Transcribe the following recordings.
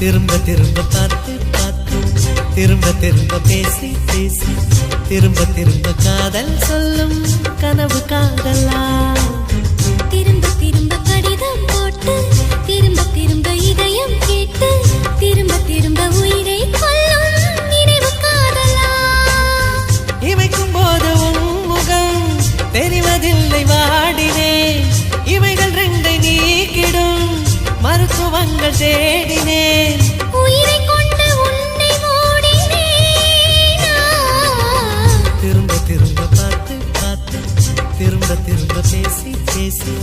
திரும்ப திரும்ப பார்த்து பார்த்து திரும்ப திரும்ப பேசி பேசி திரும்ப திரும்ப காதல் சொல்லும் கனவு காதலா திரும்ப திரும்ப கடிதம் போட்டு திரும்ப திரும்ப இதயம் கேட்டு திரும்ப திரும்ப உயிரை கொல்லும் நினைவு காதலா இமைக்கும் போது முகம் தெரிவதில்லை வாடினே இவைகள் ரெண்டை நீக்கிடும் மருத்துவங்கள் தேடினேன் உயிரை கொண்டு உன்னை மூடினேன் திரும்ப திரும்ப பார்த்து பார்த்து திரும்ப திரும்ப பேசி பேசி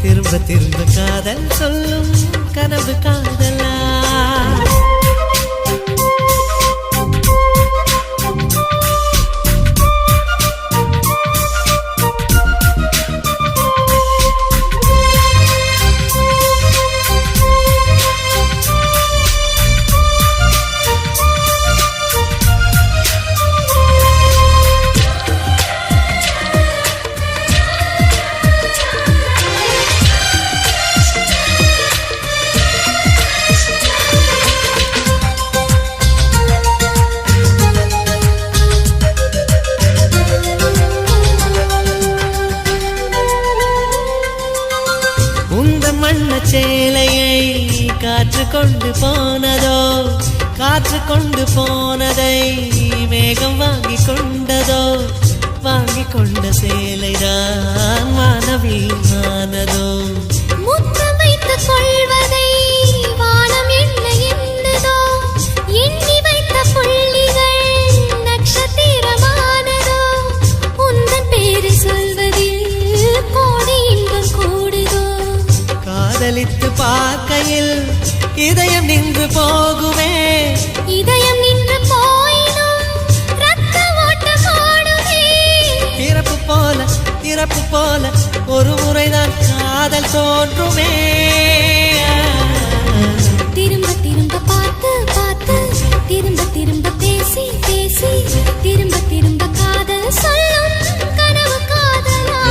திரும்ப திரும்ப காதல் சொல்லும் கனவு காதலா சேலையை காற்று கொண்டு போனதோ காற்று கொண்டு போனதை மேகம் வாங்கி கொண்டதோ வாங்கி கொண்ட சேலைதான் வானவீமானதோ முத்தம் வைத்துக் கொள்வதை வானம் என்ன என்னதோ எண்ணி வைத்த புள்ளிகள் நட்சத்திரமானதோ உந்தன் பேரு சொல்வதில் கோடி இன்பம் கூடுதோ காதலித்து பார்க்கையில் இதயம் நின்று போகுமே இதயம் நின்று போயினும் ரத்த ஓட்டம் ஓடுமே இறப்பு போல ஒரு முறைதான் காதல் தோன்றுமே திரும்ப திரும்ப பார்த்து பார்த்து திரும்ப திரும்ப பேசி பேசி திரும்ப திரும்ப காதல் சொல்லும் கனவு காதலா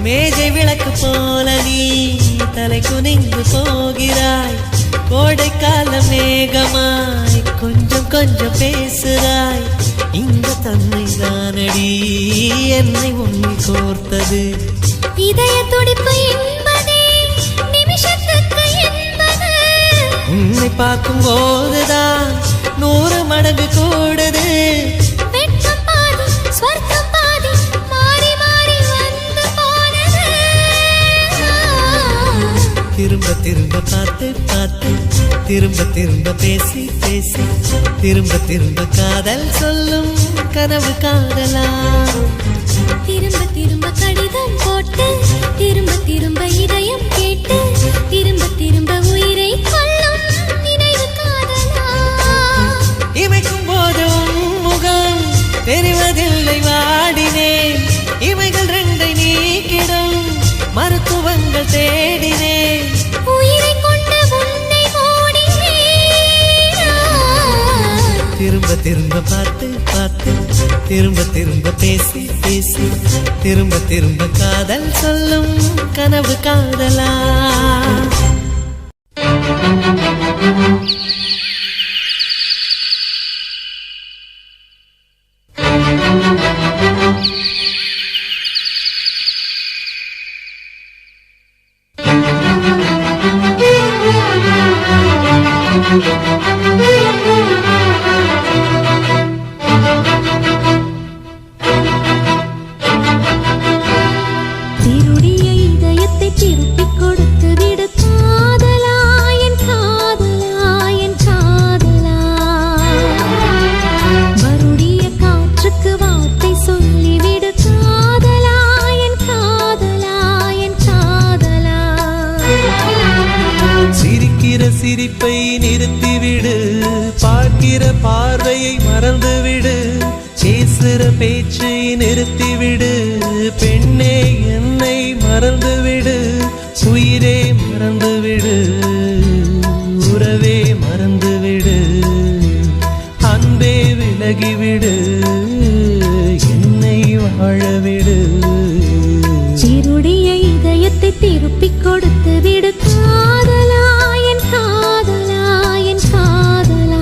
மேஜை விளக்கு போல நீ தலை குனிந்து போகிறாய் கோடைக்கால மேகமாய் கொஞ்சம் கொஞ்சம் பேசுகிறாய் இந்த தன்னை தானடி என்னை உன்னை கோர்த்தது இதய துடிப்பு என்பதே நிமிஷத்துக்கு என்பது உன்னை பார்க்கும் போதுதான் 100 மடங்கு கூடுது வெட்கம் பாதி ஸ்வர்க்கம் பாதி மாறி மாறி வந்து போனது திரும்ப திரும்ப பார்த்து பார்த்து திரும்ப திரும்ப பேசி பேசி திரும்ப திரும்ப காதல் சொல்லும் கனவு காதலா திரும்ப திரும்ப கடிதம் போட்டு திரும்ப திரும்ப இதயம் கேட்டு திரும்ப திரும்ப உயிரை கொல்லும் நினைவு காதலா இமைக்கும் போதும் முகம் தெரிவதில்லை வாடினேன் இவைகள் ரெண்டை நீக்கிடும் மருத்துவங்கள் தேடினேன் உயிரை கொண்டு உன்னை மூடினேன் திரும்ப திரும்ப பார்த்து பார்த்து திரும்ப திரும்ப பேசி பேசி திரும்ப திரும்ப காதல் சொல்லும் கனவு காதலா நிறுத்திவிடு, பார்க்கிற பார்வையை மறந்துவிடு, பேசுற பேச்சை நிறுத்திவிடு, பெண்ணே என்னை மறந்துவிடு, உயிரே மறந்துவிடு, உறவே மறந்துவிடு, அன்பே விலகிவிடு, என்னை வாழவிடு. சிருடைய இதயத்தை திருப்பிக் கொடுத்து விடு காதலா, என் காதலா, என் காதலா.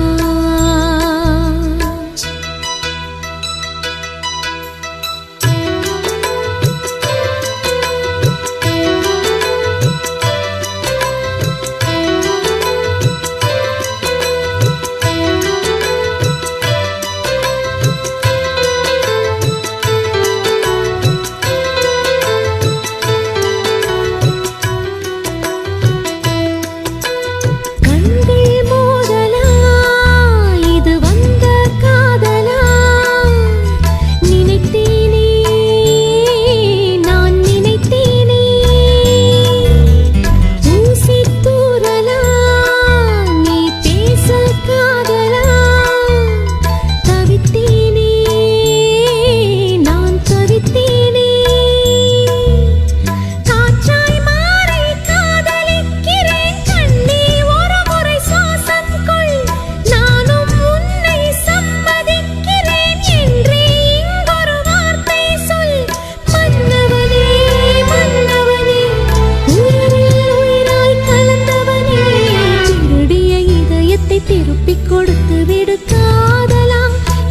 திருப்பிக் கொடுத்து விடு காதலா,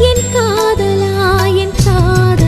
என் காதலா, என் காதலா.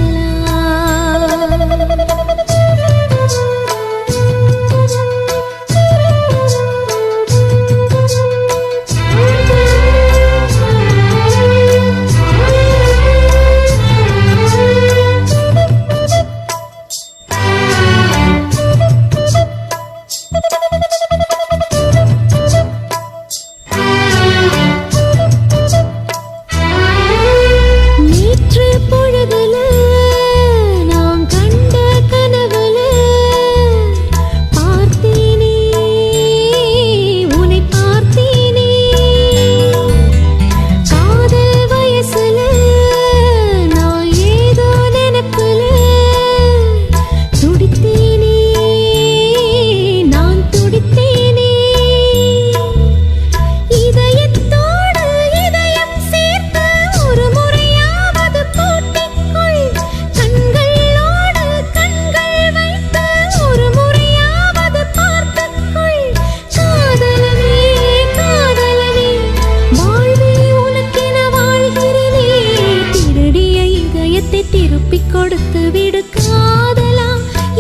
திருப்பிக் கொடுத்து விடு காதலா,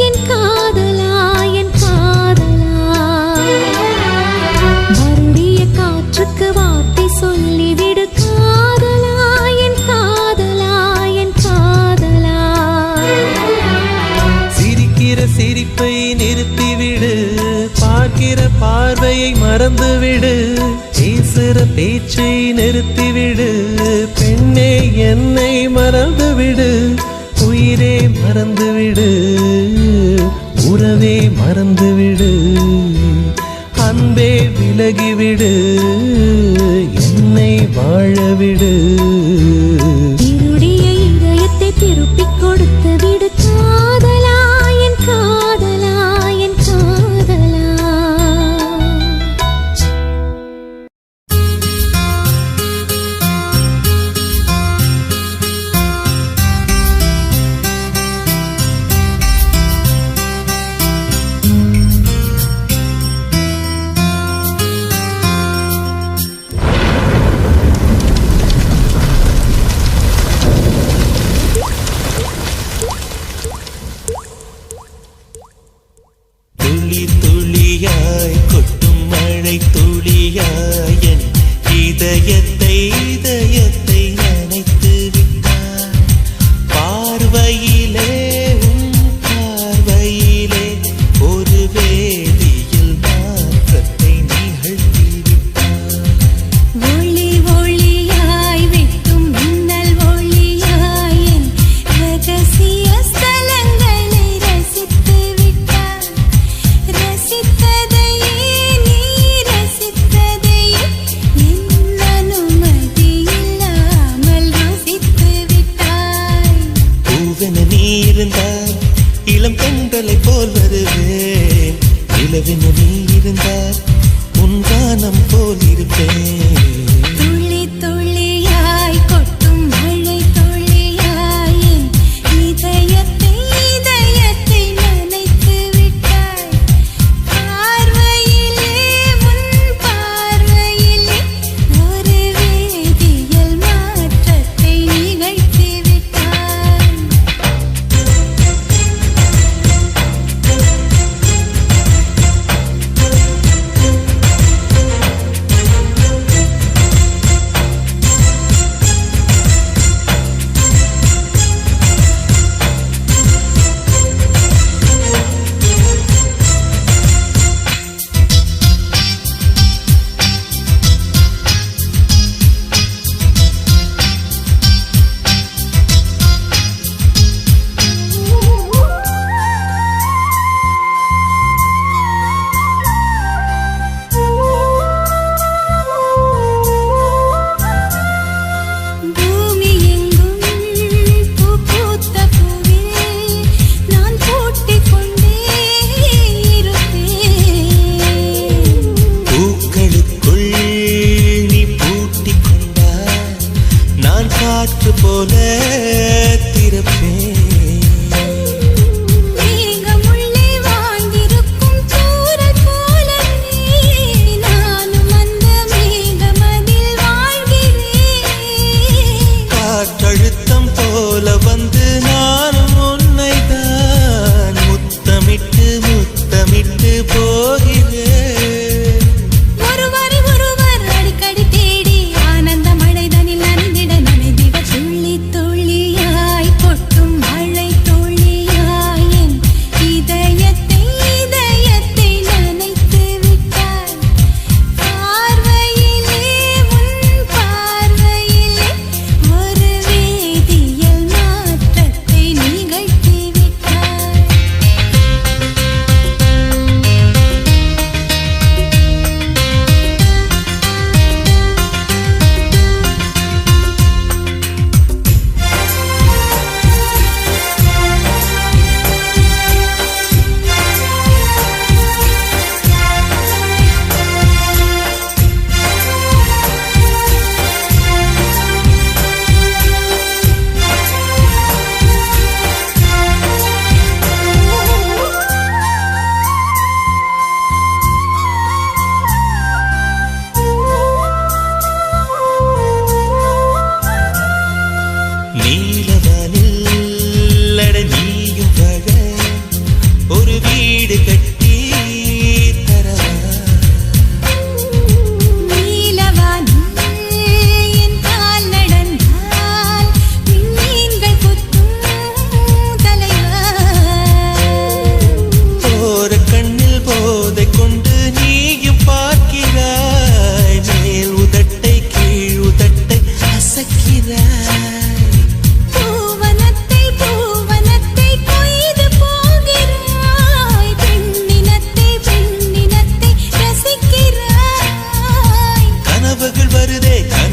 என் காதலா, என் காதலா. வருடிய காற்றுக்கு வார்த்தை சொல்லிவிடு காதலா, என் காதலா, என் காதலா. சிரிக்கிற சிரிப்பை நிறுத்திவிடு, பார்க்கிற பார்வையை மறந்துவிடு, பேசுற பேச்சை நிறுத்திவிடு, பெண்ணே என்னை மறந்துவிடு, உயிரே மறந்துவிடு, உறவே மறந்துவிடு, அன்பே விலகிவிடு, என்னை வாழவிடு. இருடைய இதயத்தை திருப்பிக் கொடுத்து விடு காதலா, என் காதலா, என் காதலா.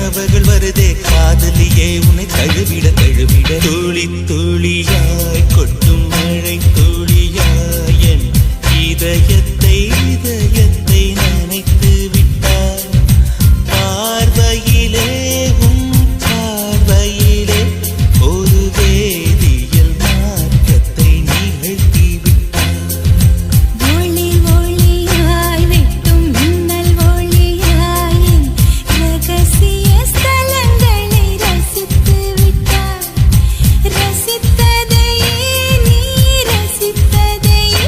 கனவுகள் வருதே காதலியே உன்னை தழுவிட தழுவிட துளி துளியாய் கொட்டும் மழை துளியாய் என் இதயத்தை இதயத்தை நனைத்து விட்டாய் பார்வையிலே உன் பார்வையிலே ஒரு வேதியியல் மாற்றத்தை நிகழ்த்தி விட்டாய் ஒளி ஒளியாய் வெட்டும் மின்னல் ஒளியாய் என் ரகசிய ஸ்தலங்களை ரசித்து விட்டாய் ரசித்ததையே நீ ரசித்ததையே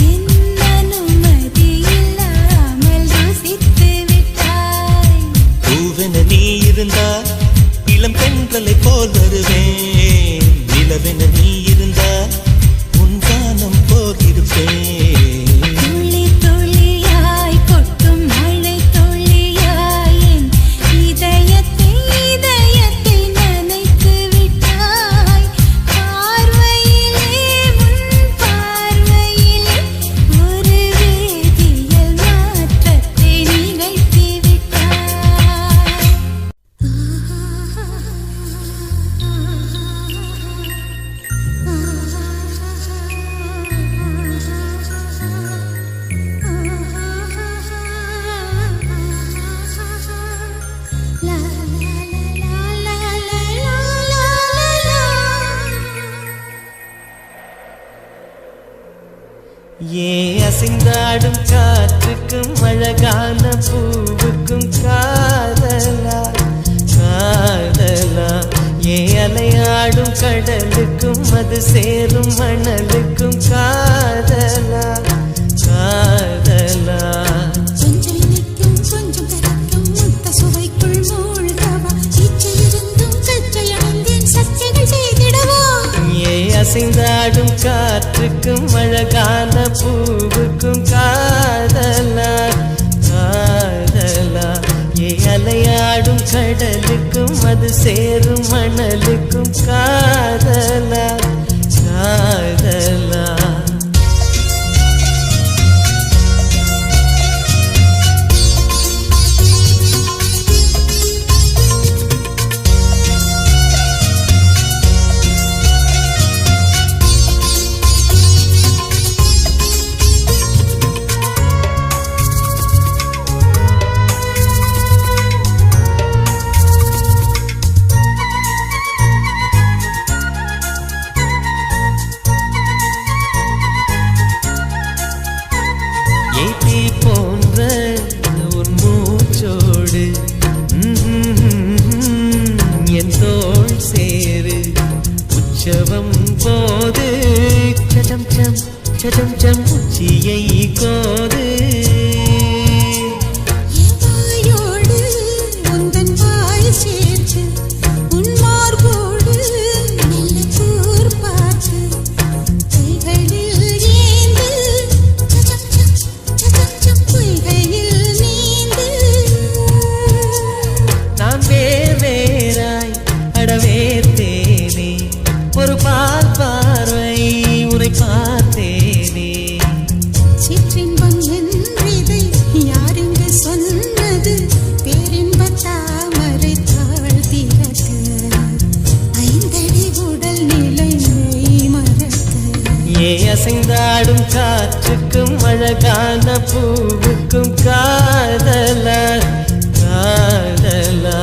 என் அனுமதி இல்லாமல் ருசித்து விட்டாய் பூவென நீ இருந்தால் இளம் பெண்களை போல் வருவேன் நிலவென நீ இருந்தால் உன் வானம் போகிருப்பேன் துளி துளியாய் கொட்டும் மழை துளியாய் என் இதயத்தை இதயத்தை நனைத்து விட்டாய் பார்வையிலே உன் பார்வையிலே ஒரு வேதியியல் மாற்றத்தை நிகழ்த்தி விட்டாய் ஏன் அசைந்தாடும் காற்றுக்கும் அழகான பூவுக்கும் காதலா காதலா ஏன் அலையாடும் கடலுக்கும் அது சேரும் மணலுக்கும் காதலா காதலா கொஞ்சம் நிற்கும் கொஞ்சம் கரைக்கும் முத்த சுவைக்குள் மூழ்கவா இச்சையிருந்தும் சச்சையடைந்தேன் சச்சைகள் செய்திடவா ஏன் அசைந்தாடும் காற்றுக்கும் அழகான பூவுக்கும் காதலா காதலா ஏன் அலையாடும் கடலுக்கும் அது சேரும் மணலுக்கும் காதலா காதலா ஏத்தி போன்ற உன் மூச்சோடு என் தோள் சேரு உற்சவம் போது சடம் சம் சடம் சம் உச்சியை கோது வாயோடு உந்தன் வாய் சேர்த்து உன் மார்போடு மெல்ல கூர் பார்த்து கைகளில் ஏந்து சச்சம் பொய்கையில் நீந்து நான் வேறாய் அடவேர்த்தேனே ஒரு பால் பார்வை உரை பார்த்தேனே சிற்றின்பம் என்றிதை யாரென்று சொன்னது பேரின்ப தாமரை தாழ்த்திறக்க ஐந்தடி உடல் நிலை மெய் மறக்க ஏ அசைந்தாடும் காற்றுக்கும் அழகான பூவுக்கும் காதலா காதலா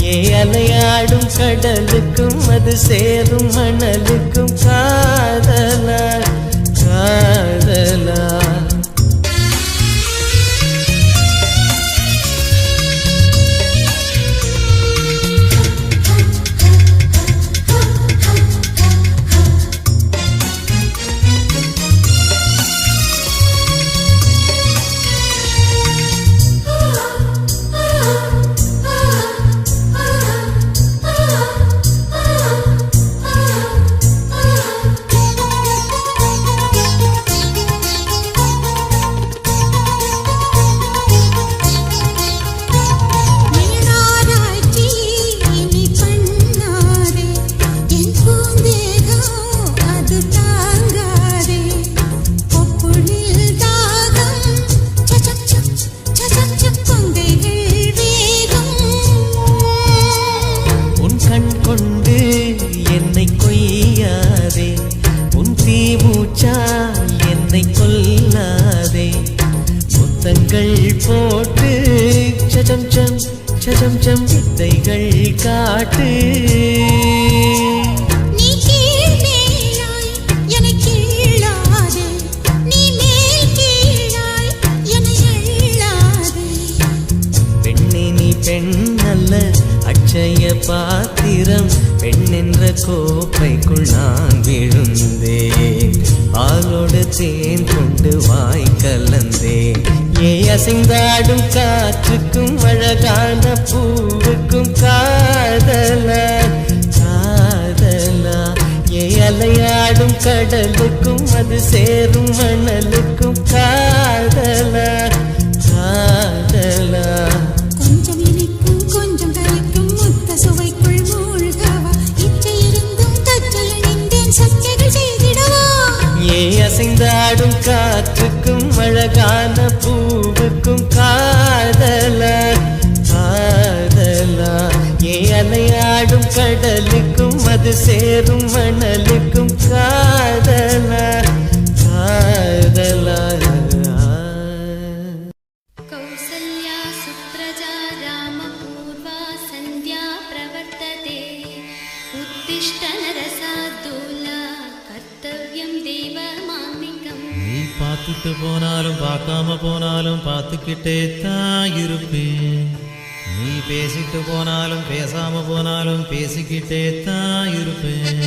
ஏ அலையாடும் கடலுக்கும் அது சேரும் மணலுக்கும் காதலா காதலா ஆ சத்தங்கள் போட்டு சஜம் சம் சஜம் சம் வித்தைகள் காட்டு. நீ கீழ் மேலாய் என்னை கீழாதே, நீ மேல் கீழாய் என்னை எள்ளாதே. பெண்ணே நீ பெண் அல்ல அட்சய பாத்திரம், பெண் என்ற கோப்பைக்குள் நான் விழுந்தேன், பாலோடு தேன் கொண்டு வாய் கலந்தேன். ஏ அசைந்தாடும் காற்றுக்கும் அழகான பூவுக்கும் காதலா காதலா, ஏ அலையாடும் கடலுக்கும் அது சேரும் மணலுக்கும் காதலா காதலா. கொஞ்சம் இனிக்கும் கொஞ்சம் கரைக்கும் முத்த சுவைக்குள் மூழ்கவா, இச்சை இருந்தும் தச்சல் அணிந்தேன் சக்கைகள் செய்திடவா. ஏ அசைந்தாடும் காற்றுக்கும் அழகான பூவுக்கும் காதலா காதலா, ஏ அலையாடும் கடலுக்கும் அது சேரும் மணலுக்கும் காதலா காதலா. कौसल्या सुप्रजा रामपूर्वा सन्ध्या प्रवर्तते, उत्तिष्ठ नरसार्दूला कर्तव्यं देवमान्निकम्. நீ பார்த்துட்டு போனாலும் பார்க்காம போனாலும் பார்த்துக்கிட்டே தான் இருப்பேன், நீ பேசிட்டு போனாலும் பேசாம போனாலும் பேசிக்கிட்டே தான் இருப்பேன்.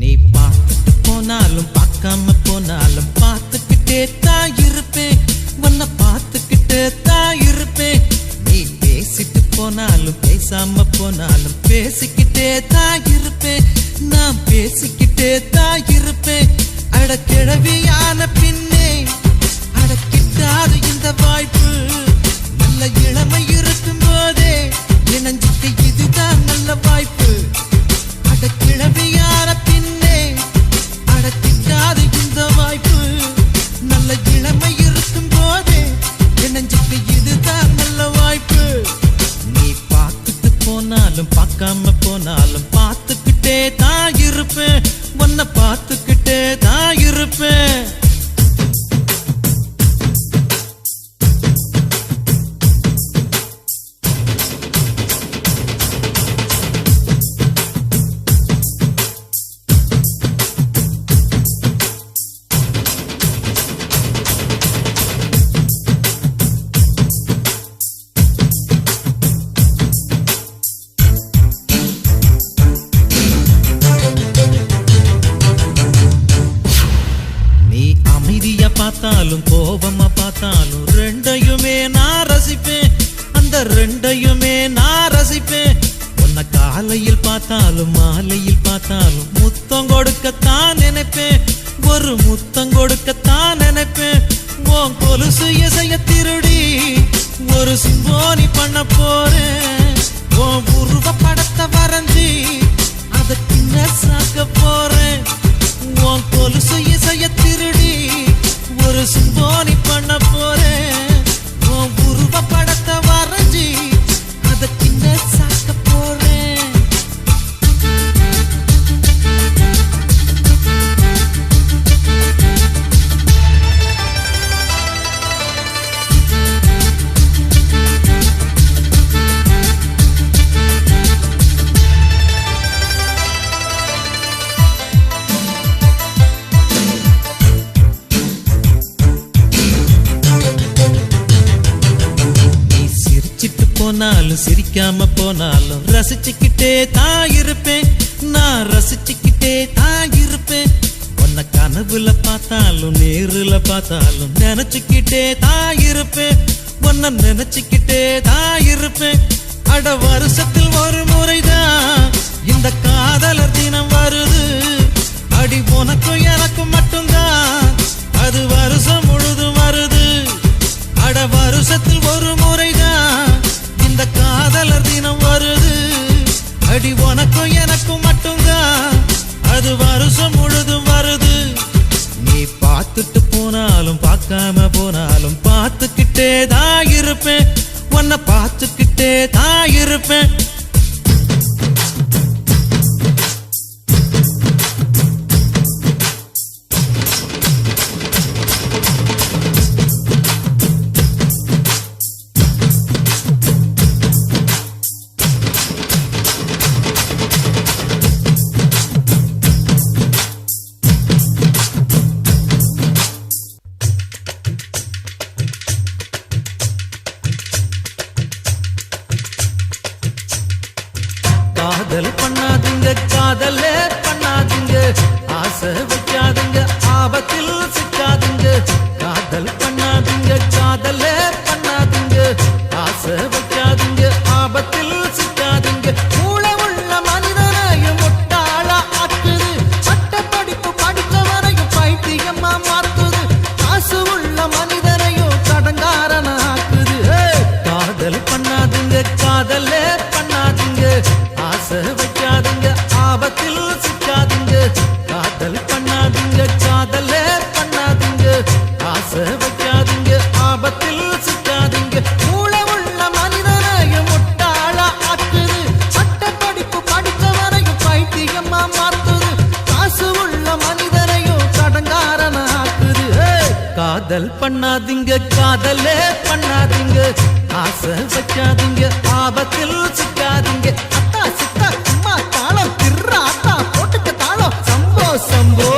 நீ பார்த்துட்டு போனாலும் பார்க்காம போனாலும் பார்த்துக்கிட்டே தான் இருப்பேன், உன்னை பார்த்துக்கிட்டே தான் இருப்பேன். நீ பேசிட்டு போனாலும் பேசாம போனாலும் பேசிக்கிட்டே தான் இருப்பேன், நான் பேசிக்கிட்டே தான் இருப்பேன். அட கிழவியான பின்னே அடக்கிட்டாது இந்த வாய்ப்பு, நல்ல இளமை இருக்கும் போதே இணைஞ்சிக்க இதுதான் நல்ல வாய்ப்பு. அட கிழவியான பின்னே அடக்கிட்டாது இந்த வாய்ப்பு, நல்ல இளமை இருக்கும் போதே இணைஞ்சிக்க இதுதான் நல்ல வாய்ப்பு. நீ பார்த்துட்டு போனாலும் பார்க்காம போனாலும் பார்த்துக்கிட்டே தான் இருப்பேன், உன்னை பார்த்துக்கிட்டே தான் இருப்பேன். பார்த்தாலும் கோபமா பார்த்தாலும் ரெண்டையுமே நான் ரசிப்பேன், அந்த ரெண்டையுமே நான் ரசிப்பேன். உன்னை காலையில் பார்த்தாலும் மாலையில் பார்த்தாலும் முத்தம் கொடுக்கத்தான் நினைப்பேன், ஒரு முத்தம் கொடுக்கத்தான் நினைப்பேன். உன் கொலுசு இசைய திருடி ஒரு சிம்போனி பண்ண போறேன், உன் உருவ படத்தை வரைஞ்சி அதை பின்ன சாக்க போறேன். உன் கொலுசு இசைய திருடி ஒரு சிம்போனி பண்ண போறேன், உன் உருவ படத்தை வரைஞ்சி அதை பின்ன சாக்க போறேன். போனாலும் சிரிக்காம போனாலும் ரசிச்சுக்கிட்டே தான் இருப்பேன், நான் ரசிச்சுக்கிட்டே தான் இருப்பேன். உன்னை கனவுல பார்த்தாலும் நேருல பார்த்தாலும் நினைச்சுக்கிட்டே தான் இருப்பேன், உன்னை நினைச்சுக்கிட்டே தான் இருப்பேன். அட வருஷத்தில் ஒரு முறைதான் இந்த காதலர் தினம் வருது, அடி உனக்கும் எனக்கும் மட்டும்தான் அது வருஷம் முழுதும் வருது. அட வருஷத்தில் ஒரு முறைதான் இந்த காதலர் தினம் வருது, அடி உனக்கும் எனக்கும் மட்டும்தான் அது வருஷம் முழுதும் வருது. நீ பார்த்துட்டு போனாலும் பார்க்காம போனாலும் பார்த்துக்கிட்டே தான் இருப்பேன், உன்னை பார்த்துக்கிட்டே தான் இருப்பேன். ஆசை வைக்காதுங்க ஆபத்தில் சிக்காதுங்க காதல் பண்ணாதுங்க காதலே பண்ணாதுங்க ஆசை வைக்காதுங்க ஆபத்தில் சிக்காதுங்க மூளை உள்ள மனிதனையும் முட்டாளா ஆக்குது பட்ட படிப்பு படித்தவரையும் பைத்தியமா மாத்துது காசு உள்ள மனிதனையும் கடங்காரன ஆக்குது காதல் பண்ணாதுங்க காதலே பண்ணாதுங்க ஆசை வைக்காதுங்க ஆபத்தில் சிக்காதுங்க காதல் பண்ணாதுங்க காதலே பண்ணாதுங்க ஆசை வைக்காதுங்க ஆபத்தில் சிக்காதுங்க மூளை உள்ள மனிதனையும் முட்டாளா ஆக்குது பட்ட படிப்பு படித்தவரையும் பைத்தியமா மாத்துது காசு உள்ள மனிதனையும் கடங்காரன ஆக்குது காதல் பண்ணாதீங்க காதலே பண்ணாதீங்க ஆசை வைக்காதீங்க ஆபத்தில் சிக்காதீங்க அத்தா சித்தா அம்மா தாளம் திர்ரா அத்தா போட்டுக்க தாளம் சம்போ சம்போ